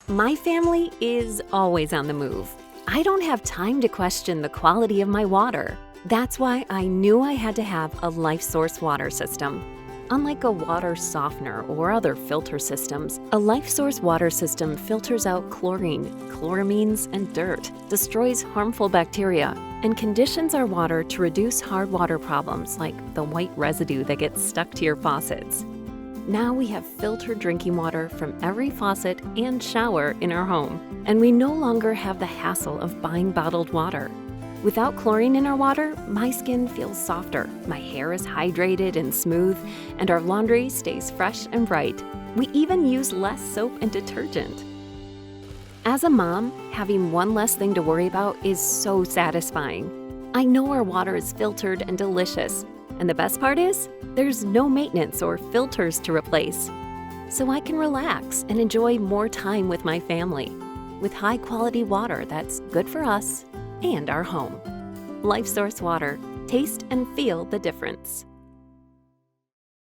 My family is always on the move. I don't have time to question the quality of my water. That's why I knew I had to have a LifeSource water system. Unlike a water softener or other filter systems, a LifeSource water system filters out chlorine, chloramines, and dirt, destroys harmful bacteria, and conditions our water to reduce hard water problems like the white residue that gets stuck to your faucets. Now we have filtered drinking water from every faucet and shower in our home, and we no longer have the hassle of buying bottled water. Without chlorine in our water, my skin feels softer, my hair is hydrated and smooth, and our laundry stays fresh and bright. We even use less soap and detergent. As a mom, having one less thing to worry about is so satisfying. I know our water is filtered and delicious, and the best part is, there's no maintenance or filters to replace. So I can relax and enjoy more time with my family, with high-quality water that's good for us and our home. LifeSource water. Taste and feel the difference.